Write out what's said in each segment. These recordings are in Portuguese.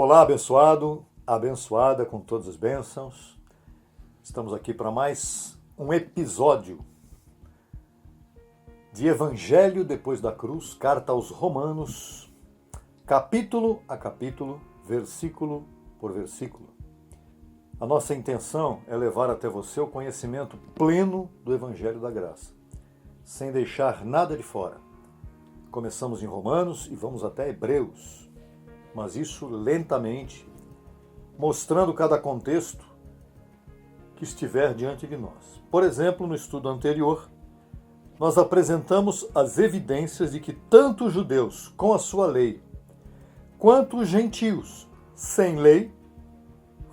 Olá, abençoado, abençoada com todas as bênçãos. Estamos aqui para mais um episódio de Evangelho depois da cruz, carta aos Romanos, capítulo a capítulo, versículo por versículo. A nossa intenção é levar até você o conhecimento pleno do Evangelho da Graça, sem deixar nada de fora. Começamos em Romanos e vamos até Hebreus, mas isso lentamente, mostrando cada contexto que estiver diante de nós. Por exemplo, no estudo anterior, nós apresentamos as evidências de que tanto os judeus, com a sua lei, quanto os gentios, sem lei,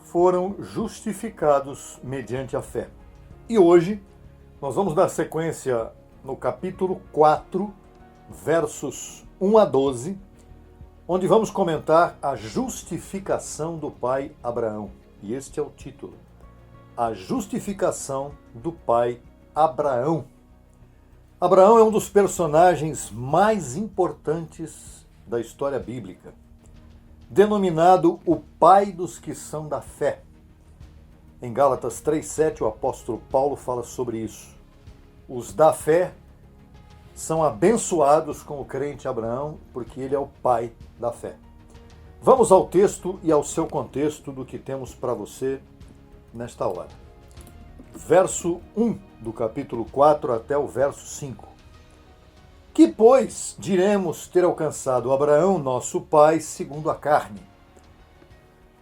foram justificados mediante a fé. E hoje, nós vamos dar sequência no capítulo 4, versos 1 a 12, onde vamos comentar a justificação do pai Abraão. E este é o título: a justificação do pai Abraão. Abraão é um dos personagens mais importantes da história bíblica, denominado o pai dos que são da fé. Em Gálatas 3,7, o apóstolo Paulo fala sobre isso. Os da fé são abençoados com o crente Abraão, porque ele é o pai da fé. Vamos ao texto e ao seu contexto do que temos para você nesta hora. Verso 1 do capítulo 4 até o verso 5. Que, pois, diremos ter alcançado Abraão, nosso pai, segundo a carne?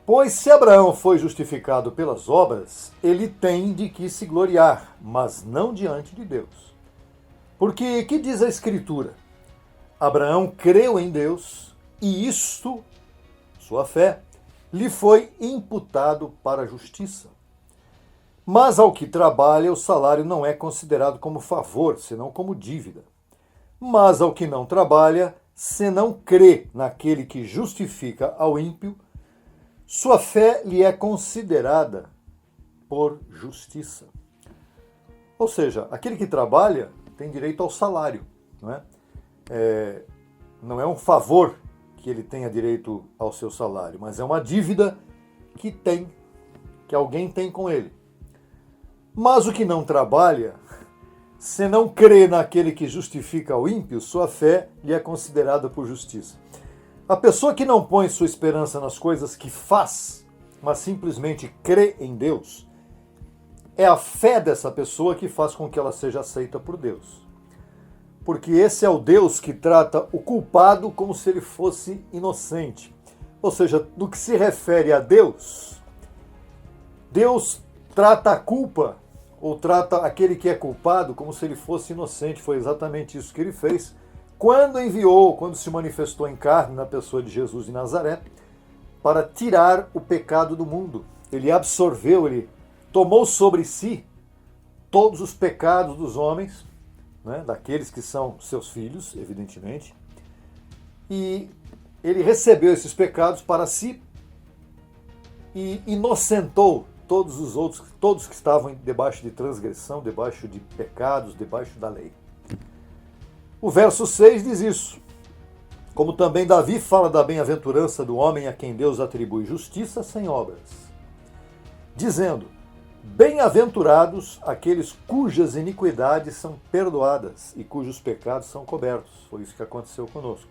Pois se Abraão foi justificado pelas obras, ele tem de que se gloriar, mas não diante de Deus. Porque, que diz a Escritura? Abraão creu em Deus, e isto, sua fé, lhe foi imputado para a justiça. Mas ao que trabalha, o salário não é considerado como favor, senão como dívida. Mas ao que não trabalha, se não crê naquele que justifica ao ímpio, sua fé lhe é considerada por justiça. Ou seja, aquele que trabalha tem direito ao salário, não é? Não é um favor que ele tenha direito ao seu salário, mas é uma dívida que alguém tem com ele. Mas o que não trabalha, se não crê naquele que justifica o ímpio, sua fé lhe é considerada por justiça. A pessoa que não põe sua esperança nas coisas que faz, mas simplesmente crê em Deus, é a fé dessa pessoa que faz com que ela seja aceita por Deus. Porque esse é o Deus que trata o culpado como se ele fosse inocente. Ou seja, no que se refere a Deus, Deus trata a culpa, ou trata aquele que é culpado como se ele fosse inocente. Foi exatamente isso que ele fez quando se manifestou em carne na pessoa de Jesus de Nazaré, para tirar o pecado do mundo. Ele absorveu, ele tomou sobre si todos os pecados dos homens, né, daqueles que são seus filhos, evidentemente, e ele recebeu esses pecados para si e inocentou todos os outros, todos que estavam debaixo de transgressão, debaixo de pecados, debaixo da lei. O verso 6 diz isso. Como também Davi fala da bem-aventurança do homem a quem Deus atribui justiça sem obras, dizendo: bem-aventurados aqueles cujas iniquidades são perdoadas e cujos pecados são cobertos. Foi isso que aconteceu conosco.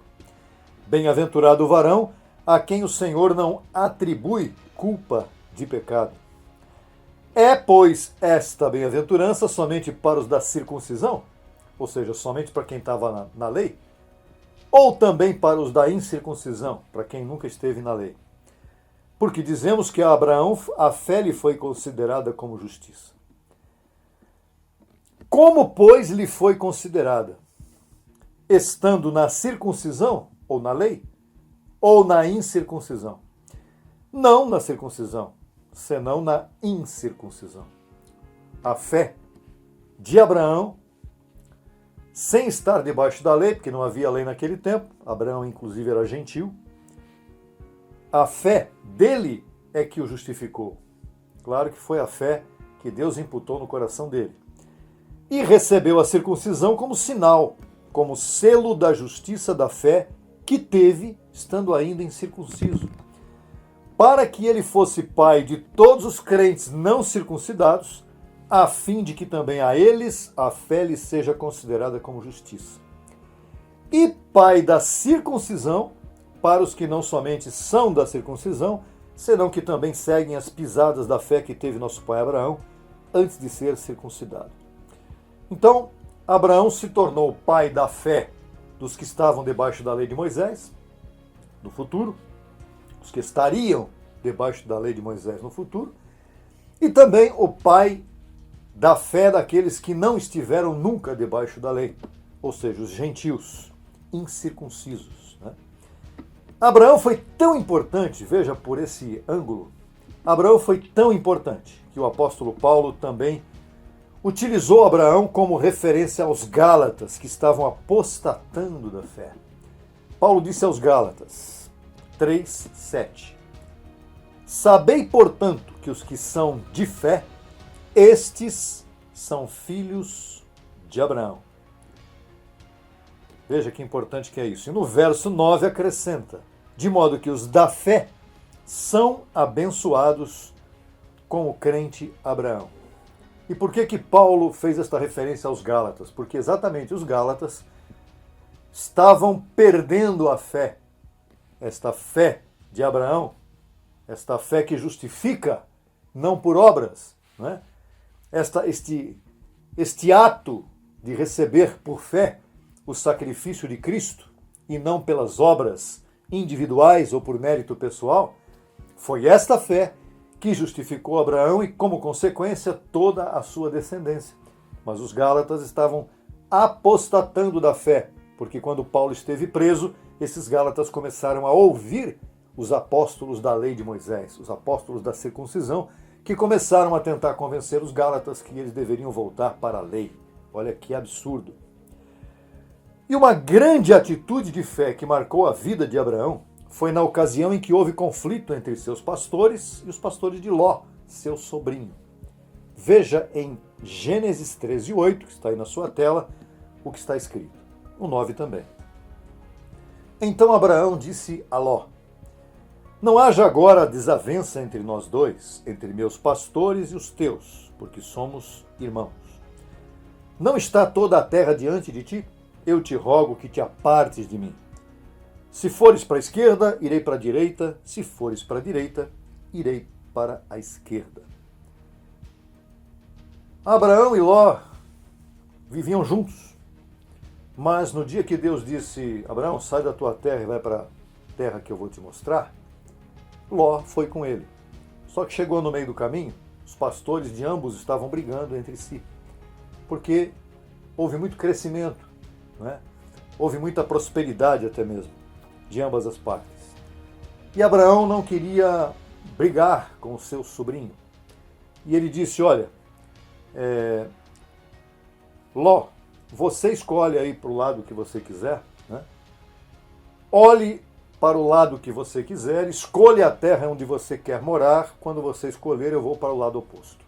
Bem-aventurado o varão a quem o Senhor não atribui culpa de pecado. É, pois, esta bem-aventurança somente para os da circuncisão? Ou seja, somente para quem estava na lei? Ou também para os da incircuncisão, para quem nunca esteve na lei? Porque dizemos que a Abraão a fé lhe foi considerada como justiça. Como, pois, lhe foi considerada? Estando na circuncisão, ou na lei, ou na incircuncisão? Não na circuncisão, senão na incircuncisão. A fé de Abraão, sem estar debaixo da lei, porque não havia lei naquele tempo, Abraão inclusive era gentil, a fé dele é que o justificou. Claro que foi a fé que Deus imputou no coração dele. E recebeu a circuncisão como sinal, como selo da justiça da fé que teve, estando ainda incircunciso, para que ele fosse pai de todos os crentes não circuncidados, a fim de que também a eles a fé lhes seja considerada como justiça. E pai da circuncisão, para os que não somente são da circuncisão, senão que também seguem as pisadas da fé que teve nosso pai Abraão, antes de ser circuncidado. Então, Abraão se tornou pai da fé dos que estavam debaixo da lei de Moisés, no futuro, os que estariam debaixo da lei de Moisés no futuro, e também o pai da fé daqueles que não estiveram nunca debaixo da lei, ou seja, os gentios, incircuncisos. Né? Abraão foi tão importante, veja por esse ângulo, Abraão foi tão importante que o apóstolo Paulo também utilizou Abraão como referência aos Gálatas, que estavam apostatando da fé. Paulo disse aos Gálatas 3:7: Sabei, portanto, que os que são de fé, estes são filhos de Abraão. Veja que importante que é isso. E no verso 9 acrescenta: de modo que os da fé são abençoados com o crente Abraão. E por que Paulo fez esta referência aos Gálatas? Porque exatamente os Gálatas estavam perdendo a fé. Esta fé de Abraão, esta fé que justifica, não por obras, não é? Este ato de receber por fé o sacrifício de Cristo e não pelas obras individuais ou por mérito pessoal, foi esta fé que justificou Abraão e, como consequência, toda a sua descendência. Mas os Gálatas estavam apostatando da fé, porque quando Paulo esteve preso, esses Gálatas começaram a ouvir os apóstolos da lei de Moisés, os apóstolos da circuncisão, que começaram a tentar convencer os Gálatas que eles deveriam voltar para a lei. Olha que absurdo. E uma grande atitude de fé que marcou a vida de Abraão foi na ocasião em que houve conflito entre seus pastores e os pastores de Ló, seu sobrinho. Veja em Gênesis 13:8, que está aí na sua tela, o que está escrito. O 9 também. Então Abraão disse a Ló: Não haja agora desavença entre nós dois, entre meus pastores e os teus, porque somos irmãos. Não está toda a terra diante de ti? Eu te rogo que te apartes de mim. Se fores para a esquerda, irei para a direita. Se fores para a direita, irei para a esquerda. Abraão e Ló viviam juntos. Mas no dia que Deus disse: Abraão, sai da tua terra e vai para a terra que eu vou te mostrar, Ló foi com ele. Só que chegou no meio do caminho, os pastores de ambos estavam brigando entre si. Porque houve muito crescimento, não é? Houve muita prosperidade até mesmo, de ambas as partes. E Abraão não queria brigar com o seu sobrinho. E ele disse: olha, Ló, você escolhe aí para o lado que você quiser, né? Olhe para o lado que você quiser, escolha a terra onde você quer morar, quando você escolher eu vou para o lado oposto.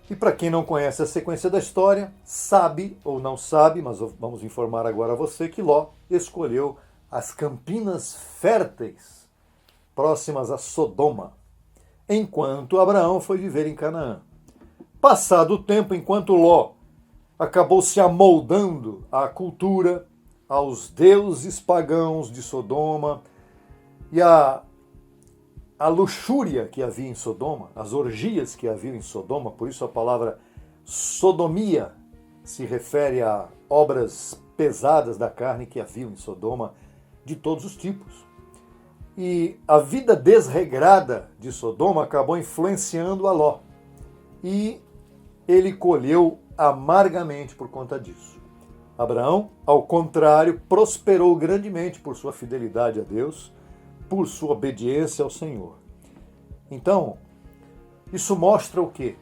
E para quem não conhece a sequência da história, sabe ou não sabe, mas vamos informar agora a você que Ló escolheu as campinas férteis próximas a Sodoma, enquanto Abraão foi viver em Canaã. Passado o tempo, enquanto Ló acabou se amoldando à cultura, aos deuses pagãos de Sodoma e a luxúria que havia em Sodoma, as orgias que havia em Sodoma, por isso a palavra sodomia se refere a obras pesadas da carne que haviam em Sodoma, de todos os tipos. E a vida desregrada de Sodoma acabou influenciando a Ló. E ele colheu amargamente por conta disso. Abraão, ao contrário, prosperou grandemente por sua fidelidade a Deus, por sua obediência ao Senhor. Então, Isso mostra o quê?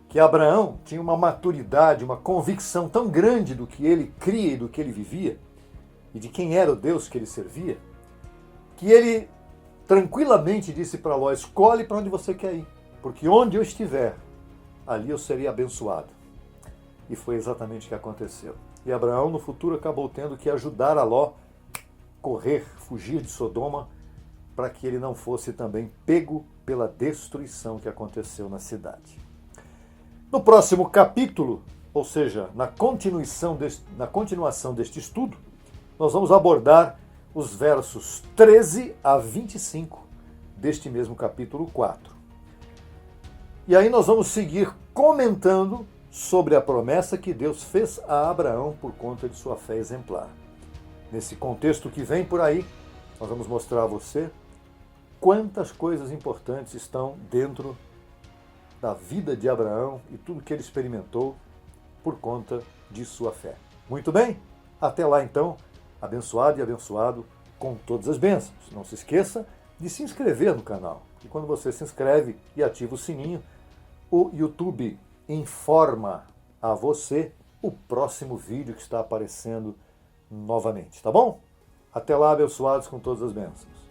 Que Abraão tinha uma maturidade, uma convicção tão grande do que ele cria e do que ele vivia, e de quem era o Deus que ele servia, que ele tranquilamente disse para Ló: escolhe para onde você quer ir, porque onde eu estiver, ali eu serei abençoado. E foi exatamente o que aconteceu. E Abraão, no futuro, acabou tendo que ajudar a Ló correr, fugir de Sodoma, para que ele não fosse também pego pela destruição que aconteceu na cidade. No próximo capítulo, ou seja, na continuação deste estudo, nós vamos abordar os versos 13 a 25 deste mesmo capítulo 4. E aí nós vamos seguir comentando sobre a promessa que Deus fez a Abraão por conta de sua fé exemplar. Nesse contexto que vem por aí, nós vamos mostrar a você quantas coisas importantes estão dentro da vida de Abraão e tudo que ele experimentou por conta de sua fé. Muito bem? Até lá então, abençoado e abençoado com todas as bênçãos. Não se esqueça de se inscrever no canal. E quando você se inscreve e ativa o sininho, o YouTube informa a você o próximo vídeo que está aparecendo novamente, tá bom? Até lá, abençoados com todas as bênçãos.